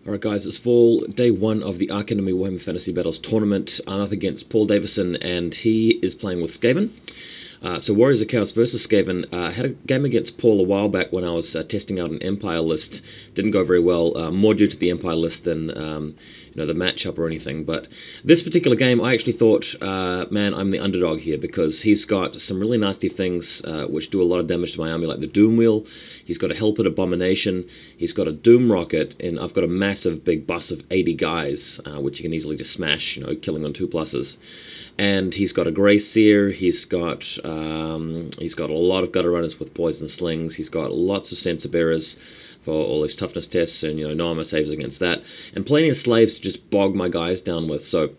Alright guys, it's fall, day one of the Archenemy Warhammer Fantasy Battles tournament. I'm up against Paul Davison and he is playing with Skaven. So Warriors of Chaos versus Skaven. Had a game against Paul a while back when I was testing out an Empire list. Didn't go very well, more due to the Empire list than the matchup or anything. But this particular game, I actually thought, man, I'm the underdog here because he's got some really nasty things which do a lot of damage to my army, like the Doom Wheel. He's got a Hellpit Abomination. He's got a Doom Rocket, and I've got a massive big bus of 80 guys, which you can easily just smash, killing on 2+. And he's got a Grey Seer. He's got a lot of gutter runners with poison slings. He's got lots of sensor bearers for all his toughness tests, and no armor saves against that, and plenty of slaves to just bog my guys down with. So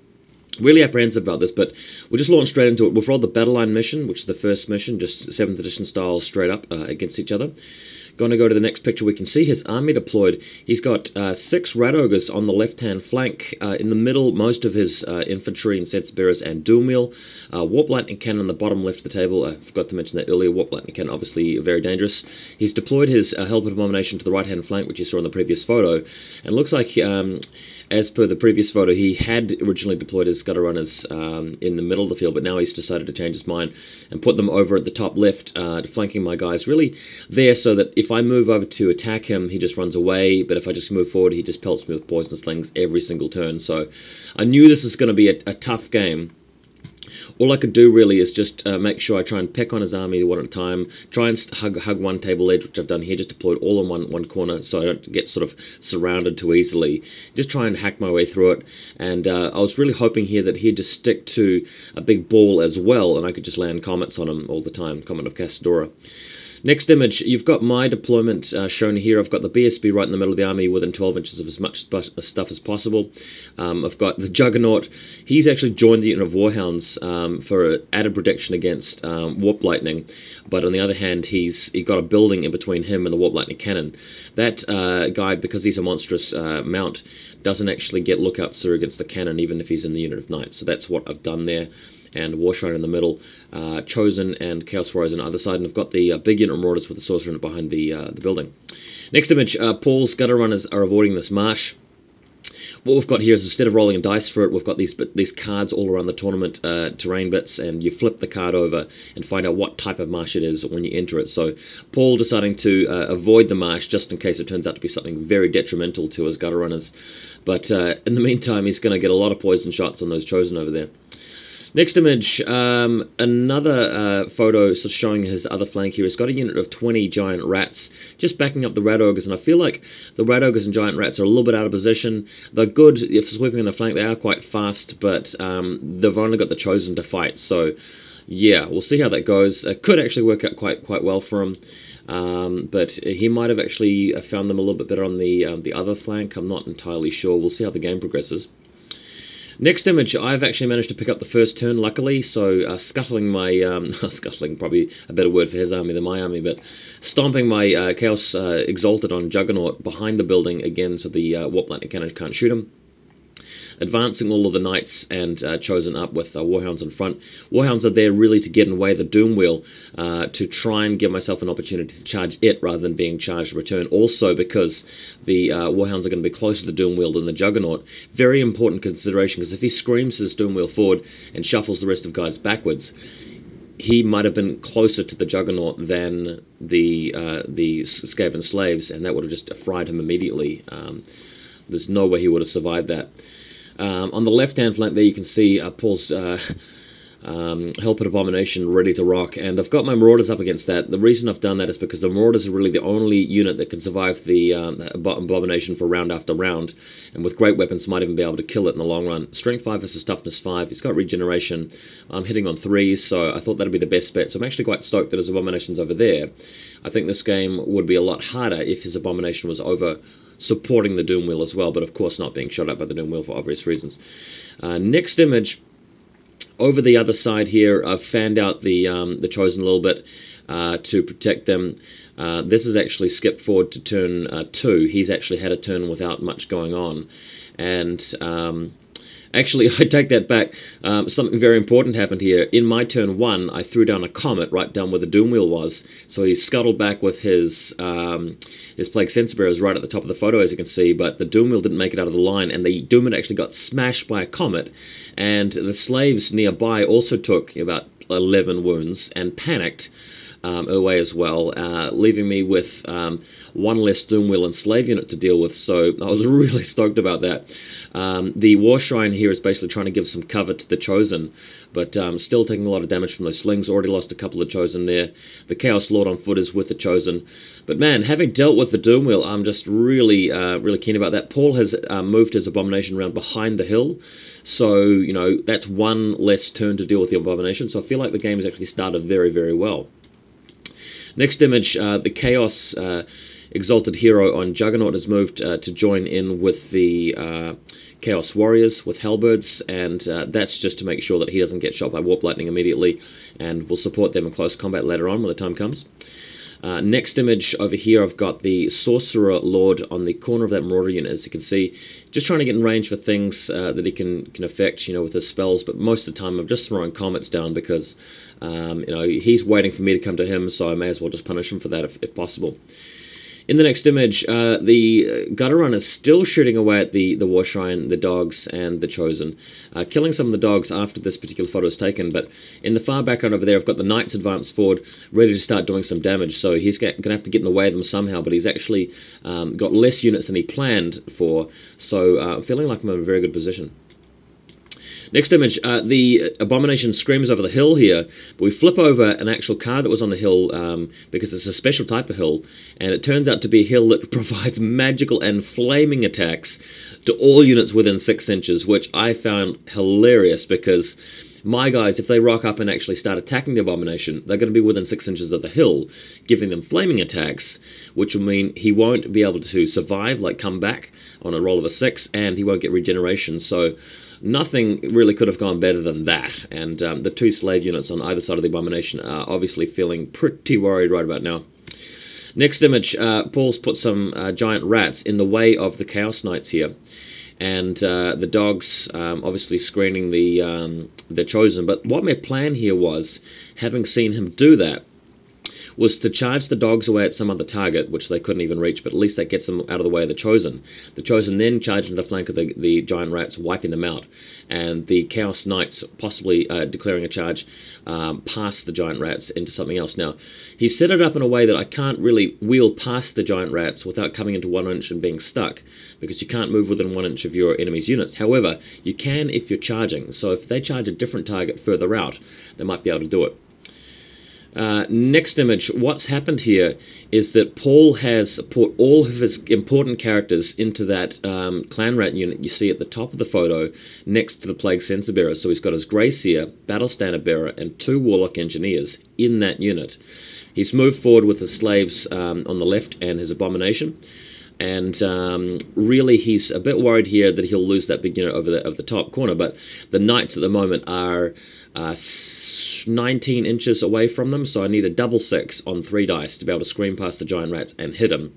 really apprehensive about this, but we'll just launch straight into it. We've rolled the Battle Line mission, which is the first mission, just 7th edition style, straight up against each other. Going to go to the next picture. We can see his army deployed. He's got 6 Rat Ogres on the left-hand flank. In the middle, most of his infantry and sensor bearers and Doom Wheel. Warp Lightning Cannon on the bottom left of the table. I forgot to mention that earlier. Warp Lightning Cannon, obviously very dangerous. He's deployed his Hellpit Abomination to the right-hand flank, which you saw in the previous photo. And looks like, as per the previous photo, he had originally deployed his Gutter Runners in the middle of the field, but now he's decided to change his mind and put them over at the top left, flanking my guys really there so that if I move over to attack him, he just runs away, but if I just move forward, he just pelts me with poison slings every single turn. So I knew this was going to be a tough game. All I could do really is just make sure I try and peck on his army one at a time, try and hug one table edge, which I've done here, just deployed all in one corner so I don't get sort of surrounded too easily. Just try and hack my way through it, and I was really hoping here that he'd just stick to a big ball as well, and I could just land comets on him all the time, Comet of Cassadora. Next image, you've got my deployment shown here. I've got the BSB right in the middle of the army within 12 inches of as much stuff as possible. I've got the Juggernaut. He's actually joined the unit of Warhounds for added protection against Warp Lightning. But on the other hand, he got a building in between him and the Warp Lightning Cannon. That guy, because he's a monstrous mount, doesn't actually get Lookout Sir against the cannon, even if he's in the unit of Knights. So that's what I've done there. And Warshrine in the middle, Chosen and Chaos Warriors on the other side, and I've got the big unit Marauders with the Sorcerer unit behind the building. Next image, Paul's Gutter Runners are avoiding this marsh. What we've got here is, instead of rolling a dice for it, we've got these cards all around the tournament, terrain bits, and you flip the card over and find out what type of marsh it is when you enter it. So Paul deciding to avoid the marsh just in case it turns out to be something very detrimental to his Gutter Runners. But in the meantime, he's going to get a lot of poison shots on those Chosen over there. Next image, another photo sort of showing his other flank here. He's got a unit of 20 giant rats just backing up the Rat Ogres, and I feel like the Rat Ogres and giant rats are a little bit out of position. They're good if sweeping on the flank. They are quite fast, but they've only got the Chosen to fight. So yeah, we'll see how that goes. It could actually work out quite well for him. But he might have actually found them a little bit better on the other flank. I'm not entirely sure. We'll see how the game progresses. Next image, I've actually managed to pick up the first turn, luckily, so scuttling my, scuttling probably a better word for his army than my army, but stomping my Chaos Exalted on Juggernaut behind the building again so the Warp Lightning Cannon can't shoot him. Advancing all of the Knights and Chosen up with Warhounds in front. Warhounds are there really to get in the way of the Doom Wheel, to try and give myself an opportunity to charge it rather than being charged in return. Also because the Warhounds are going to be closer to the Doom Wheel than the Juggernaut. Very important consideration, because if he screams his Doom Wheel forward and shuffles the rest of guys backwards, he might have been closer to the Juggernaut than the Skaven slaves, and that would have just fried him immediately. There's no way he would have survived that. On the left-hand flank there you can see Paul's Hellpit Abomination ready to rock, and I've got my Marauders up against that. The reason I've done that is because the Marauders are really the only unit that can survive the Abomination for round after round, and with great weapons might even be able to kill it in the long run. Strength 5 versus Toughness 5, he's got regeneration. I'm hitting on 3s, so I thought that'd be the best bet. So I'm actually quite stoked that his Abomination's over there. I think this game would be a lot harder if his Abomination was over supporting the Doom Wheel as well, but of course not being shot at by the Doom Wheel for obvious reasons. Next image, over the other side here, I've fanned out the Chosen a little bit to protect them. This is actually skipped forward to turn 2. He's actually had a turn without much going on, and Actually, I take that back. Something very important happened here. In my turn 1, I threw down a comet right down where the doom wheel was. So he scuttled back with his plague sensor bearers right at the top of the photo, as you can see. But the doom wheel didn't make it out of the line, and the doom wheel actually got smashed by a comet. And the slaves nearby also took about 11 wounds and panicked away as well, leaving me with one less doom wheel and slave unit to deal with. So I was really stoked about that. The War Shrine here is basically trying to give some cover to the Chosen, but still taking a lot of damage from those slings. Already lost a couple of Chosen there. The Chaos Lord on foot is with the Chosen. But man, having dealt with the Doom Wheel, I'm just really, really keen about that. Paul has moved his Abomination around behind the hill, so, you know, that's one less turn to deal with the Abomination. So I feel like the game has actually started very, very well. Next image, the Chaos Exalted Hero on Juggernaut has moved to join in with the Chaos Warriors with Halberds, and that's just to make sure that he doesn't get shot by Warp Lightning immediately, and we'll support them in close combat later on when the time comes. Next image over here, I've got the Sorcerer Lord on the corner of that Marauder unit, as you can see, just trying to get in range for things that he can affect, you know, with his spells, but most of the time I'm just throwing comets down because, you know, he's waiting for me to come to him, so I may as well just punish him for that if possible. In the next image, the Gutter Run is still shooting away at the War Shrine, the dogs, and the Chosen, killing some of the dogs after this particular photo is taken. But in the far background over there, I've got the Knights advanced forward, ready to start doing some damage. So he's going to have to get in the way of them somehow, but he's actually got less units than he planned for. So I'm feeling like I'm in a very good position. Next image, the Abomination screams over the hill here, but we flip over an actual card that was on the hill because it's a special type of hill, and it turns out to be a hill that provides magical and flaming attacks to all units within 6 inches, which I found hilarious because my guys, if they rock up and actually start attacking the Abomination, they're going to be within 6 inches of the hill, giving them flaming attacks, which will mean he won't be able to survive, like come back on a roll of a 6, and he won't get regeneration. So nothing really could have gone better than that, and the 2 slave units on either side of the Abomination are obviously feeling pretty worried right about now. Next image, Paul's put some giant rats in the way of the Chaos Knights here, and the dogs obviously screening the Chosen. But what my plan here was, having seen him do that, was to charge the dogs away at some other target, which they couldn't even reach, but at least that gets them out of the way of the Chosen. The Chosen then charge into the flank of the giant rats, wiping them out, and the Chaos Knights possibly declaring a charge past the giant rats into something else. Now, he set it up in a way that I can't really wheel past the giant rats without coming into 1 inch and being stuck, because you can't move within 1 inch of your enemy's units. However, you can if you're charging, so if they charge a different target further out, they might be able to do it. Next image, what's happened here is that Paul has put all of his important characters into that clan rat unit you see at the top of the photo next to the Plague Sensor Bearer. So he's got his Grey Seer, Battle Standard Bearer, and 2 Warlock Engineers in that unit. He's moved forward with his slaves on the left and his Abomination. And really, he's a bit worried here that he'll lose that big unit over the top corner. But the Knights at the moment are 19 inches away from them, so I need a double 6 on 3 dice to be able to scream past the giant rats and hit him.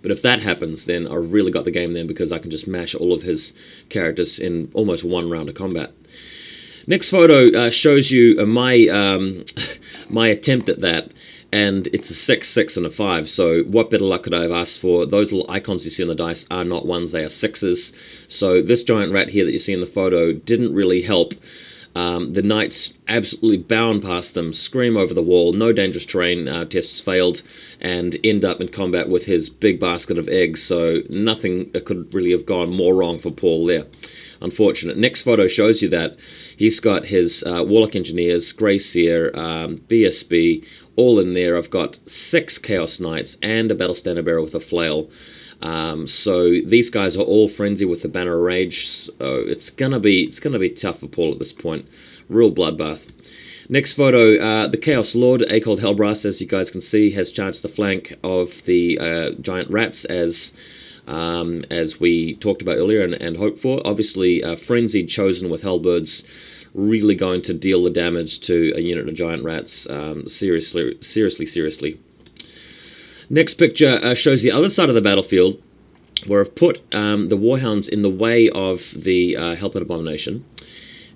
But if that happens, then I've really got the game then, because I can just mash all of his characters in almost 1 round of combat. Next photo shows you my my attempt at that. And it's a 6, 6, and a 5, so what better luck could I have asked for? Those little icons you see on the dice are not 1s, they are 6s. So this giant rat here that you see in the photo didn't really help. The Knights absolutely bound past them, scream over the wall, no dangerous terrain tests failed, and end up in combat with his big basket of eggs, so nothing could really have gone more wrong for Paul there. Unfortunate. Next photo shows you that. He's got his Warlock Engineers, Grey Seer, BSB, all in there. I've got 6 Chaos Knights and a Battle Standard Bearer with a flail. So these guys are all frenzy with the Banner of Rage. So it's gonna be tough for Paul at this point. Real bloodbath. Next photo, the Chaos Lord, Acold Hellbrass, as you guys can see, has charged the flank of the giant rats as we talked about earlier and hoped for. Obviously, frenzied Chosen with Hellbirds, really going to deal the damage to a unit of giant rats. Seriously. Next picture shows the other side of the battlefield, where I've put the Warhounds in the way of the Helped Abomination,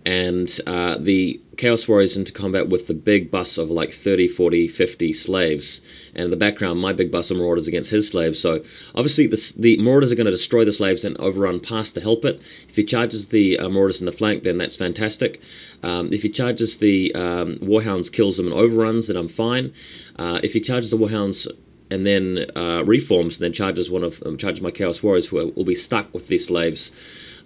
and the Chaos Warriors into combat with the big bus of like 30, 40, 50 slaves, and in the background my big bus of Marauders against his slaves. So obviously the Marauders are going to destroy the slaves and overrun past the Helped. If he charges the Marauders in the flank, then that's fantastic. If he charges the Warhounds, kills them and overruns, then I'm fine. If he charges the Warhounds and then reforms, and then charges my Chaos Warriors, who will be stuck with these slaves,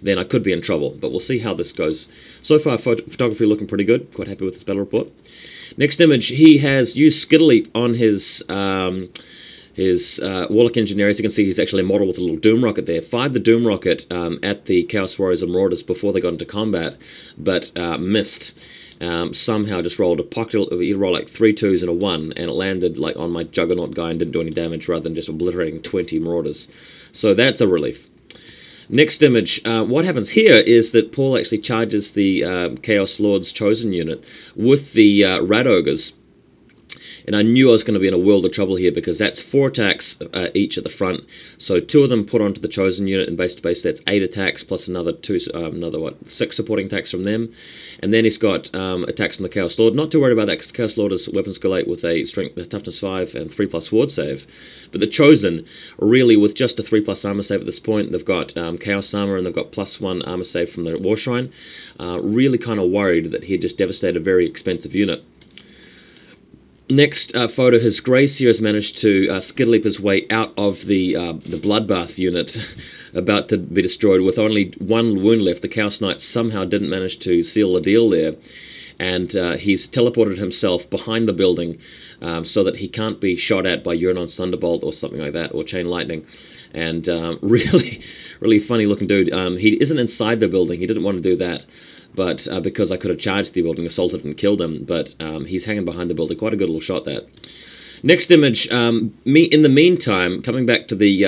then I could be in trouble. But we'll see how this goes. So far, photography looking pretty good. Quite happy with this battle report. Next image, he has used Skitterleap on his Warlock Engineer. As you can see, he's actually a model with a little Doom Rocket there. Fired the Doom Rocket at the Chaos Warriors and Marauders before they got into combat, but missed. Somehow just rolled a pocket. He rolled like 3 2s and a 1, and it landed like on my Juggernaut guy and didn't do any damage, rather than just obliterating 20 Marauders. So that's a relief. Next image, what happens here is that Paul actually charges the Chaos Lord's Chosen unit with the Rat Ogres. And I knew I was going to be in a world of trouble here, because that's 4 attacks each at the front. So 2 of them put onto the Chosen unit, and base to base that's 8 attacks plus another 6 supporting attacks from them. And then he's got attacks from the Chaos Lord. Not too worried about that, because the Chaos Lord is weapon skill 8 with a toughness 5 and 3+ ward save. But the Chosen, really with just a 3+ armor save at this point, they've got Chaos armor and they've got +1 armor save from the War Shrine. Really kind of worried that he'd just devastated a very expensive unit. Next photo, his Greyseer has managed to skitterleap his way out of the Bloodbath unit, about to be destroyed with only 1 wound left. The Chaos Knight somehow didn't manage to seal the deal there, and he's teleported himself behind the building so that he can't be shot at by Urnon's Thunderbolt or something like that, or Chain Lightning. And really funny looking dude. He isn't inside the building. He didn't want to do that. But because I could have charged the building, assaulted and killed him, but he's hanging behind the building. Quite a good little shot, that. Next image, in the meantime, coming back to the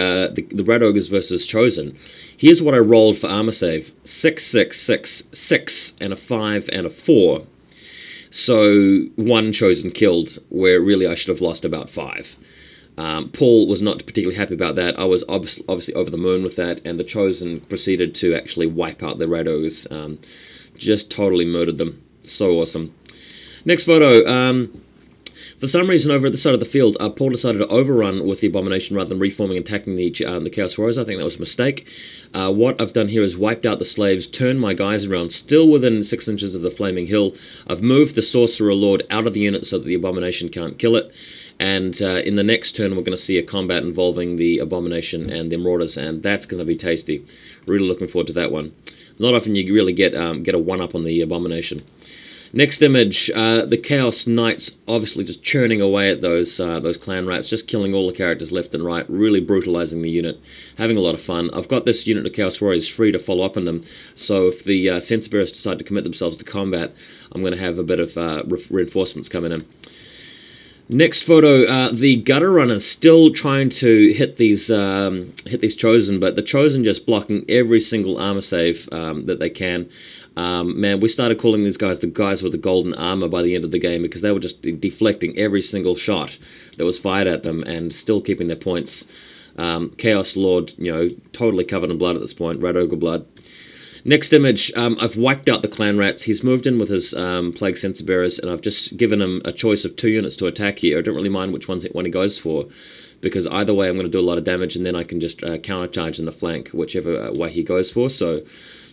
Rat Ogres versus Chosen, here's what I rolled for armor save. 6, 6, 6, 6, and a 5, and a 4. So 1 Chosen killed, where really I should have lost about 5. Paul was not particularly happy about that. I was obviously over the moon with that, and the Chosen proceeded to actually wipe out the Rat Ogres. Just totally murdered them. So awesome. Next photo. For some reason, over at the side of the field, Paul decided to overrun with the Abomination rather than reforming and attacking the Chaos Warriors. I think that was a mistake. What I've done here is wiped out the slaves, turned my guys around, still within 6 inches of the Flaming Hill. I've moved the Sorcerer Lord out of the unit so that the Abomination can't kill it. And in the next turn, we're going to see a combat involving the Abomination and the Marauders, and that's going to be tasty. Really looking forward to that one. Not often you really get a 1-up on the Abomination. Next image, the Chaos Knights obviously just churning away at those clan rats, just killing all the characters left and right, really brutalizing the unit, having a lot of fun. I've got this unit of Chaos Warriors free to follow up on them, so if the Censer Bearers decide to commit themselves to combat, I'm going to have a bit of reinforcements coming in. Next photo, the Gutter Runners still trying to hit these Chosen, but the Chosen just blocking every single armor save that they can. Man, we started calling these guys the guys with the golden armor by the end of the game, because they were just deflecting every single shot that was fired at them and still keeping their points. Chaos Lord, totally covered in blood at this point, Rat Ogre blood. Next image, I've wiped out the Clan Rats. He's moved in with his Plague Censer Bearers, and I've just given him a choice of 2 units to attack here. I don't really mind which one he goes for, because either way I'm going to do a lot of damage, and then I can just countercharge in the flank, whichever way he goes for. So,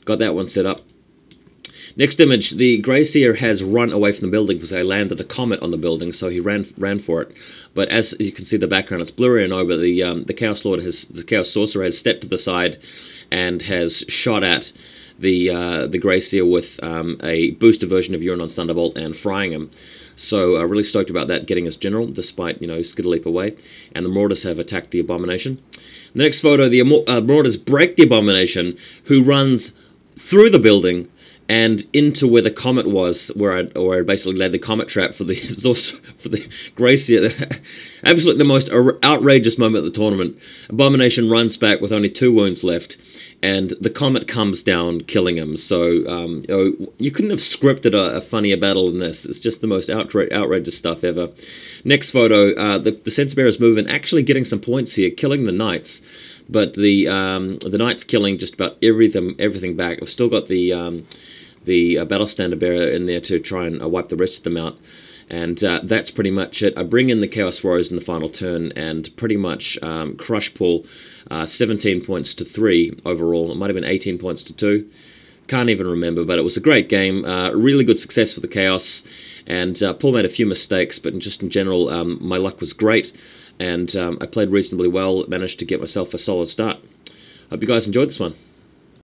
got that one set up. Next image, the Greyseer has run away from the building because I landed a comet on the building, so he ran for it. But as you can see in the background, it's blurry and over. The Chaos Lord the Chaos Sorcerer has stepped to the side and has shot at the Greyseer with a booster version of Urnon's Thunderbolt and frying him. So really stoked about that, getting his general, despite, Skitterleap away. And the Marauders have attacked the Abomination. The next photo, the Marauders break the Abomination, who runs through the building and into where the comet was, where I basically laid the comet trap for the Greyseer. Absolutely the most outrageous moment of the tournament. Abomination runs back with only 2 wounds left, and the comet comes down, killing him. So you couldn't have scripted a funnier battle than this. It's just the most outrageous stuff ever. Next photo, the Censer Bearers move in, actually getting some points here, killing the Knights. but the Knights killing just about everything back. I've still got the Battle Standard Bearer in there to try and wipe the rest of them out. And that's pretty much it. I bring in the Chaos Warriors in the final turn and pretty much crush Paul 17 points to 3 overall. It might have been 18 points to 2. Can't even remember, but it was a great game. Really good success for the Chaos. And Paul made a few mistakes, but just in general, my luck was great. And I played reasonably well, managed to get myself a solid start. Hope you guys enjoyed this one.